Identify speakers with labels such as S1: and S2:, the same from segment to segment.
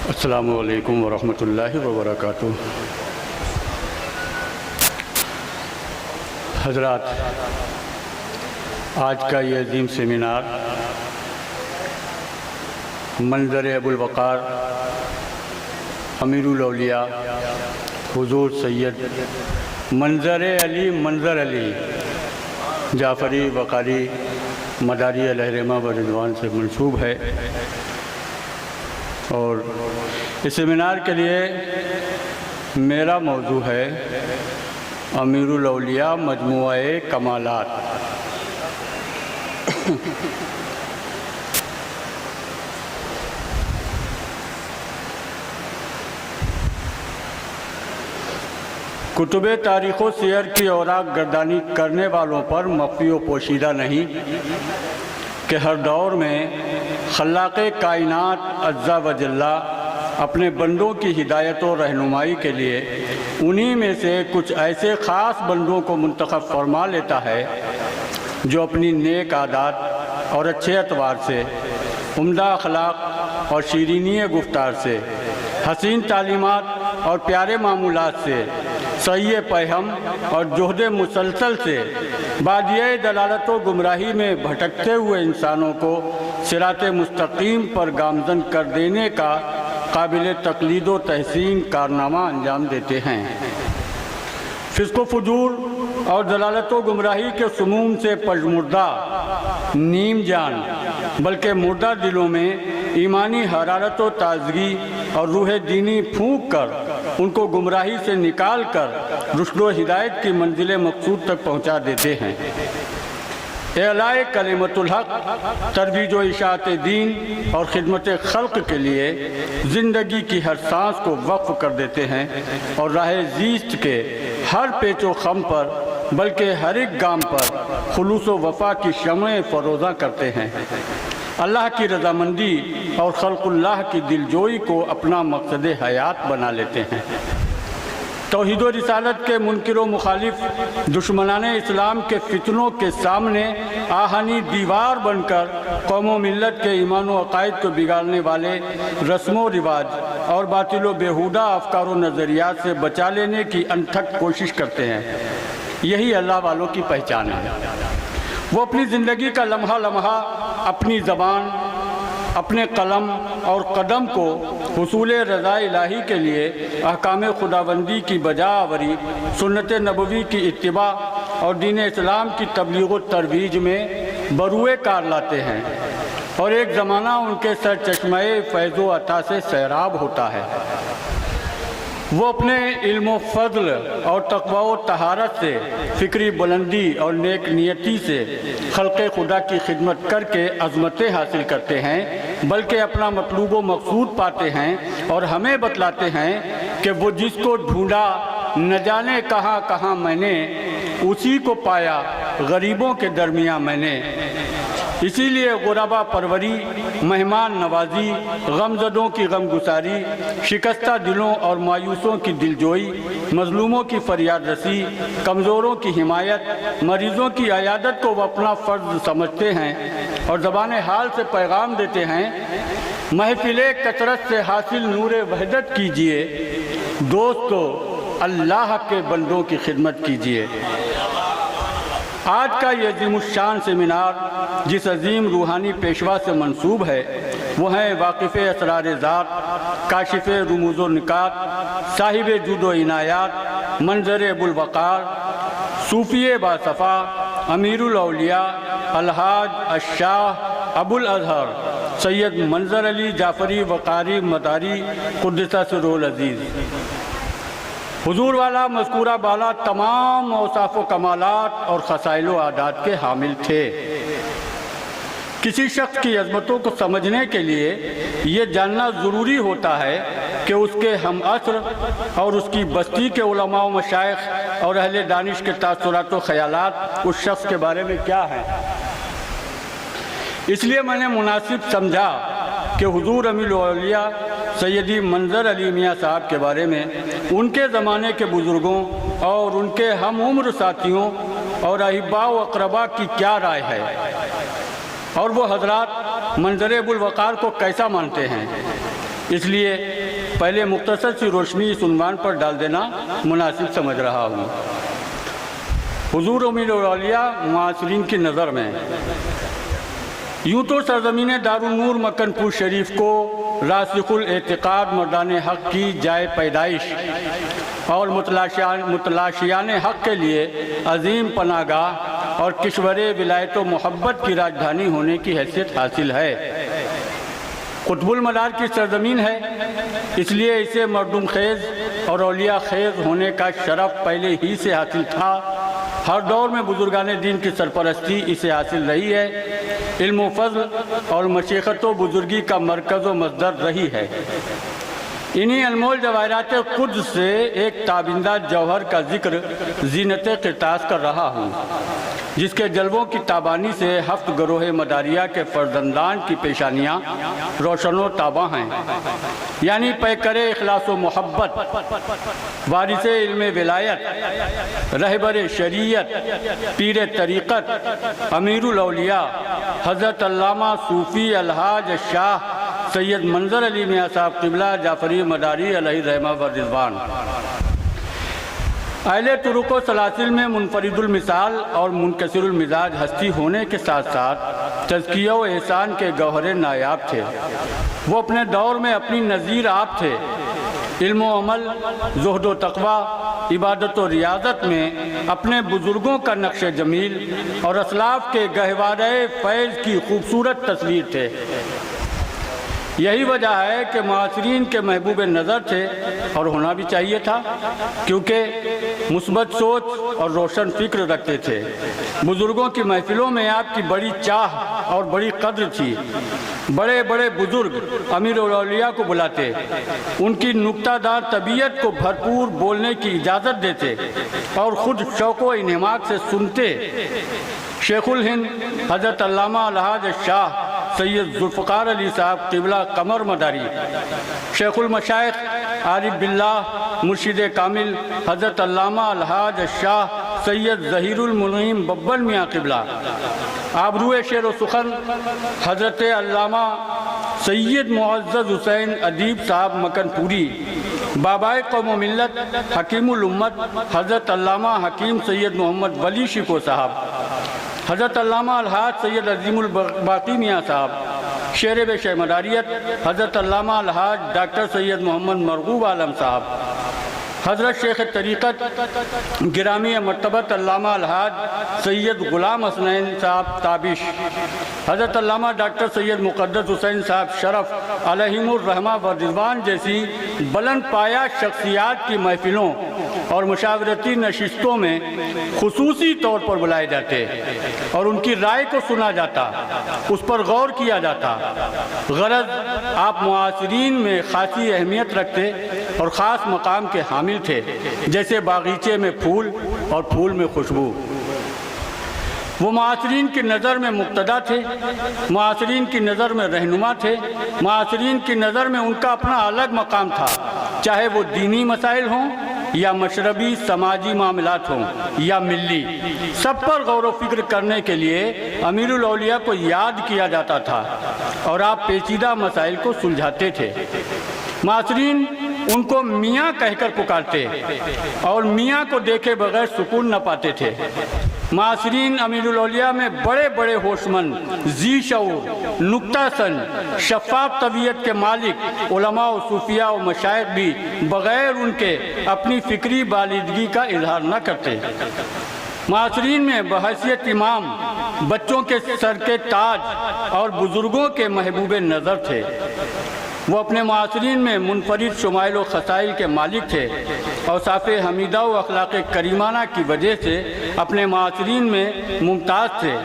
S1: السلام علیکم ورحمۃ اللہ وبرکاتہ۔ حضرات، آج کا یہ عظیم سیمینار منظر ابو الوقار امیر الاولیاء حضور سید منظر علی جعفری وقاری مداری علیہ رحمہ و رضوان سے منسوب ہے، اور اس سیمینار کے لیے میرا موضوع ہے امیر الاولیاء مجموعہ کمالات۔ کتب تاریخ و سیر کی اوراق گردانی کرنے والوں پر مخفی و پوشیدہ نہیں کہ ہر دور میں خلاق کائنات عز و جل اپنے بندوں کی ہدایت و رہنمائی کے لیے انہی میں سے کچھ ایسے خاص بندوں کو منتخب فرما لیتا ہے جو اپنی نیک عادات اور اچھے اطوار سے، عمدہ اخلاق اور شیرینی گفتار سے، حسین تعلیمات اور پیارے معمولات سے، صحیح پیہم اور جہد مسلسل سے بادیہ دلالت و گمراہی میں بھٹکتے ہوئے انسانوں کو صراط مستقیم پر گامزن کر دینے کا قابل تقلید و تحسین کارنامہ انجام دیتے ہیں۔ فسق و فجور اور دلالت و گمراہی کے سموم سے پژمردہ نیم جان بلکہ مردہ دلوں میں ایمانی حرارت و تازگی اور روح دینی پھونک کر ان کو گمراہی سے نکال کر رشد و ہدایت کی منزل مقصود تک پہنچا دیتے ہیں۔ اعلاء کلمت الحق، ترویج و اشاعت دین اور خدمت خلق کے لیے زندگی کی ہر سانس کو وقف کر دیتے ہیں، اور راہ زیست کے ہر پیچ و خم پر بلکہ ہر ایک گام پر خلوص و وفا کی شمع فروزاں کرتے ہیں۔ اللہ کی رضامندی اور خلق اللہ کی دلجوئی کو اپنا مقصد حیات بنا لیتے ہیں۔ توحید و رسالت کے منکر و مخالف دشمنان اسلام کے فتنوں کے سامنے آہنی دیوار بن کر قوم و ملت کے ایمان و عقائد کو بگاڑنے والے رسم و رواج اور باطل و بیہودہ افکار و نظریات سے بچا لینے کی انتھک کوشش کرتے ہیں۔ یہی اللہ والوں کی پہچان ہے۔ وہ اپنی زندگی کا لمحہ لمحہ اپنی زبان، اپنے قلم اور قدم کو حصول رضا الہی کے لیے احکام خداوندی کی بجا آوری، سنت نبوی کی اتباع اور دین اسلام کی تبلیغ و ترویج میں بروئے کار لاتے ہیں، اور ایک زمانہ ان کے سر چشمہ فیض و عطا سے سیراب ہوتا ہے۔ وہ اپنے علم و فضل اور تقوی و طہارت سے، فکری بلندی اور نیک نیتی سے خلق خدا کی خدمت کر کے عظمتیں حاصل کرتے ہیں، بلکہ اپنا مطلوب و مقصود پاتے ہیں، اور ہمیں بتلاتے ہیں کہ وہ جس کو ڈھونڈا نہ جانے کہاں کہاں میں نے، اسی کو پایا غریبوں کے درمیان میں نے۔ اسی لیے غربا پروری، مہمان نوازی، غم زدوں کی غم گساری، شکستہ دلوں اور مایوسوں کی دلجوئی، مظلوموں کی فریاد رسی، کمزوروں کی حمایت، مریضوں کی عیادت کو وہ اپنا فرض سمجھتے ہیں، اور زبان حال سے پیغام دیتے ہیں، محفل کثرت سے حاصل نور وحدت کیجئے، دوستو اللہ کے بندوں کی خدمت کیجئے۔ آج کا یہ عظیم الشان سیمینار جس عظیم روحانی پیشوا سے منسوب ہے وہ ہیں واقف اسرار ذات، کاشف رموز و نکات، صاحب جود و عنایات، منظر ابو الوقار، صوفی باصفا، امیر الاولیاء، الحاج الشاہ ابو الازہر سید منظر علی جعفری وقاری مداری قدس سرہ العزیز۔ حضور والا مذکورہ بالا تمام اوصاف و کمالات اور خصائل و عادات کے حامل تھے۔ کسی شخص کی عظمتوں کو سمجھنے کے لیے یہ جاننا ضروری ہوتا ہے کہ اس کے ہم عصر اور اس کی بستی کے علماء و مشائخ اور اہل دانش کے تاثرات و خیالات اس شخص کے بارے میں کیا ہیں۔ اس لیے میں نے مناسب سمجھا کہ حضور امیر الاولیاء سیدی منظر علی میاں صاحب کے بارے میں ان کے زمانے کے بزرگوں اور ان کے ہم عمر ساتھیوں اور احباء و اقرباء کی کیا رائے ہے، اور وہ حضرات منظر ابو الوقار کو کیسا مانتے ہیں۔ اس لیے پہلے مختصر سی روشنی اس عنوان پر ڈال دینا مناسب سمجھ رہا ہوں۔ حضور امیر الاولیاء معاصرین کی نظر میں یوں تو سرزمین دارالنور مکن پور شریف کو راسخ الاعتقاد مردان حق کی جائے پیدائش اور متلاشیان حق کے لیے عظیم پناہ گاہ اور کشور ولایت و محبت کی راجدھانی ہونے کی حیثیت حاصل ہے۔ قطب المدار کی سرزمین ہے، اس لیے اسے مردم خیز اور اولیاء خیز ہونے کا شرف پہلے ہی سے حاصل تھا۔ ہر دور میں بزرگان دین کی سرپرستی اسے حاصل رہی ہے، علم و فضل اور مشیخت و بزرگی کا مرکز و مصدر رہی ہے۔ انہی انمول جواہرات قدس سے ایک تابندہ جوہر کا ذکر زینت قرطاس کر رہا ہوں، جس کے جلووں کی تابانی سے 7 گروہ مداریہ کے فرزندان کی پیشانیاں روشن و تاباں ہیں، یعنی پیکر اخلاص و محبت، وارث علم ولایت، رہبر شریعت، پیر طریقت، امیر الاولیاء حضرت علامہ صوفی الحاج شاہ سید منظر علی میاں صاحب قبلہ جعفری مداری علیہ رحمہ و رضوان۔ اہل طرق و سلاسل میں منفرد المثال اور منکسر المزاج ہستی ہونے کے ساتھ ساتھ تزکیہ و احسان کے گوہر نایاب تھے۔ وہ اپنے دور میں اپنی نظیر آپ تھے۔ علم و عمل، زہد و تقوی، عبادت و ریاضت میں اپنے بزرگوں کا نقش جمیل اور اسلاف کے گہوارہ فیض کی خوبصورت تصویر تھے۔ یہی وجہ ہے کہ معاصرین کے محبوب نظر تھے اور ہونا بھی چاہیے تھا، کیونکہ مثبت سوچ اور روشن فکر رکھتے تھے۔ بزرگوں کی محفلوں میں آپ کی بڑی چاہ اور بڑی قدر تھی۔ بڑے بڑے بزرگ امیر الاولیاء کو بلاتے، ان کی نکتہ دار طبیعت کو بھرپور بولنے کی اجازت دیتے اور خود شوق و انہماک سے سنتے۔ شیخ الہند حضرت علامہ الحاج شاہ سید ذوالفقار علی صاحب قبلہ قمر مداری، شیخ المشائخ عارف باللہ مرشد کامل حضرت علامہ الحاج شاہ سید ظہیر المنعم ببل میاں قبلہ، آبرو شعر و سخن حضرت علامہ سید معزز حسین ادیب صاحب مکن پوری، بابائے قوم و ملت حکیم الامت حضرت علامہ حکیم سید محمد ولی شکو صاحب، حضرت علامہ الحاج سید عظیم الباقی میاں صاحب، شیر بے شہ مداریت حضرت علامہ الحاج ڈاکٹر سید محمد مرغوب عالم صاحب، حضرت شیخ طریقت گرامی مرتبت علامہ الحاج سید غلام حسنین صاحب تابش، حضرت علامہ ڈاکٹر سید مقدس حسین صاحب شرف علیہم الرحمہ و رضوان جیسی بلند پایہ شخصیات کی محفلوں اور مشاورتی نشستوں میں خصوصی طور پر بلائے جاتے اور ان کی رائے کو سنا جاتا، اس پر غور کیا جاتا۔ غرض آپ معاصرین میں خاصی اہمیت رکھتے اور خاص مقام کے حامل تھے، جیسے باغیچے میں پھول اور پھول میں خوشبو۔ وہ معاصرین کی نظر میں مقتدا تھے، معاصرین کی نظر میں رہنما تھے، معاصرین کی نظر میں ان کا اپنا الگ مقام تھا، چاہے وہ دینی مسائل ہوں یا مشربی سماجی معاملات ہوں یا ملی، سب پر غور و فکر کرنے کے لیے امیر الاولیاء کو یاد کیا جاتا تھا اور آپ پیچیدہ مسائل کو سلجھاتے تھے۔ معاصرین ان کو میاں کہہ کر پکارتے اور میاں کو دیکھے بغیر سکون نہ پاتے تھے۔ معاصرین امیر الاولیاء میں بڑے بڑے ہوشمند، ذی شعور، نکتہ سن، شفاف طبیعت کے مالک علماء و صوفیاء و مشائخ بھی بغیر ان کے اپنی فکری بالیدگی کا اظہار نہ کرتے۔ معاصرین میں بحیثیت امام، بچوں کے سر کے تاج اور بزرگوں کے محبوب نظر تھے۔ وہ اپنے معاصرین میں منفرد شمائل و خصائل کے مالک تھے۔ اوصاف حمیدہ و اخلاق کریمانہ کی وجہ سے اپنے معاصرین میں ممتاز تھے۔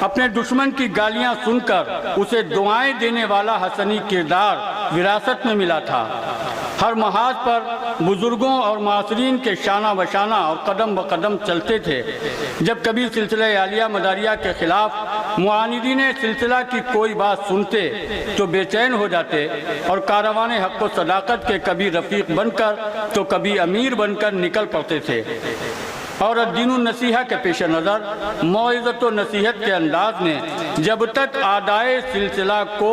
S1: اپنے دشمن کی گالیاں سن کر اسے دعائیں دینے والا حسنی کردار وراثت میں ملا تھا۔ ہر محاذ پر بزرگوں اور معاصرین کے شانہ بشانہ اور قدم بقدم چلتے تھے۔ جب کبھی سلسلہ عالیہ مداریہ کے خلاف معاندین سلسلہ کی کوئی بات سنتے تو بے چین ہو جاتے اور کاروان حق و صداقت کے کبھی رفیق بن کر تو کبھی امیر بن کر نکل پڑتے تھے۔ اور الدین النصیحہ کے پیش نظر موعظت و نصیحت کے انداز نے جب تک اعدائے سلسلہ کو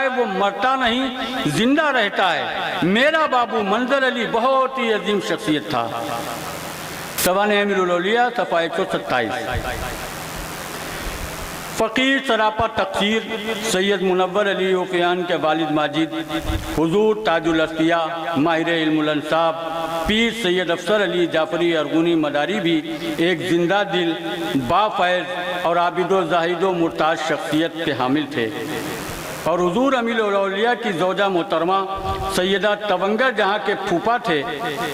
S1: ہے وہ مرتا نہیں، زندہ رہتا ہے۔ میرا بابو منظر علی بہت ہی عظیم شخصیت تھا۔ سوانح امیر الاولیاء صفحہ 127۔ فقیر سراپا تقصیر سید منور علی اوفیان کے والد ماجد، حضور تاج الاصفیاء ماہر علم الانصاب پیر سید افسر علی جعفری ارغنی مداری بھی ایک زندہ دل، با فیض اور عابد و زاہد و مرتاض شخصیت کے حامل تھے، اور حضور امیر الاولیاء کی زوجہ محترمہ سیدہ تونگر جہاں کے پھوپھا تھے۔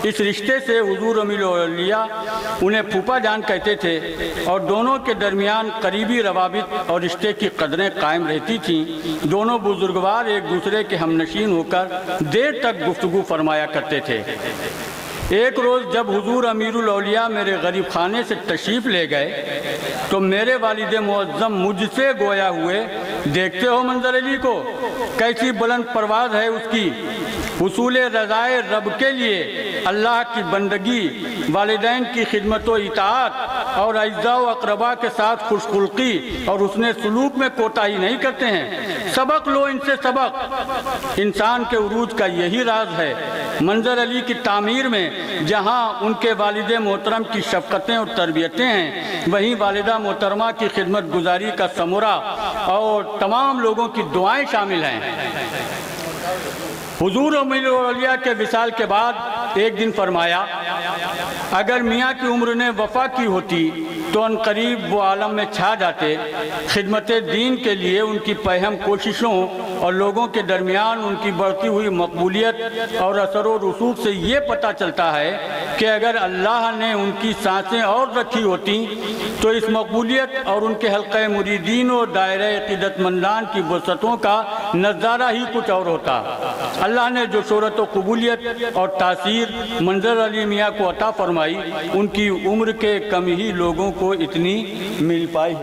S1: اس رشتے سے حضور امیر الاولیاء انہیں پھوپھا جان کہتے تھے، اور دونوں کے درمیان قریبی روابط اور رشتے کی قدریں قائم رہتی تھیں۔ دونوں بزرگوار ایک دوسرے کے ہمنشین ہو کر دیر تک گفتگو فرمایا کرتے تھے۔ ایک روز جب حضور امیر الاولیاء میرے غریب خانے سے تشریف لے گئے تو میرے والد معظم مجھ سے گویا ہوئے، دیکھتے ہو منظر علی کو، کیسی بلند پرواز ہے اس کی، حصول رضائے رب کے لیے اللہ کی بندگی، والدین کی خدمت و اطاعت اور اعزاء و اقربا کے ساتھ خوش خلقی اور حسن سلوک میں کوتاہی نہیں کرتے ہیں۔ سبق لو ان سے سبق۔ انسان کے عروج کا یہی راز ہے۔ منظر علی کی تعمیر میں جہاں ان کے والد محترم کی شفقتیں اور تربیتیں ہیں، وہیں والدہ محترمہ کی خدمت گزاری کا ثمرہ اور تمام لوگوں کی دعائیں شامل ہیں۔ حضور امیر الاولیاء کے وصال کے بعد ایک دن فرمایا، اگر میاں کی عمر نے وفا کی ہوتی تو ان قریب وہ عالم میں چھا جاتے۔ خدمت دین کے لیے ان کی پہم کوششوں اور لوگوں کے درمیان ان کی بڑھتی ہوئی مقبولیت اور اثر و رسوخ سے یہ پتہ چلتا ہے کہ اگر اللہ نے ان کی سانسیں اور رکھی ہوتی تو اس مقبولیت اور ان کے حلقہ مریدین و دائرہ عقیدت مندان کی وسعتوں کا نظارہ ہی کچھ اور ہوتا۔ اللہ نے جو شہرت و قبولیت اور تاثیر منظر علی میاں کو عطا فرمائی، ان کی عمر کے کم ہی لوگوں کو اتنی مل پائی ہے۔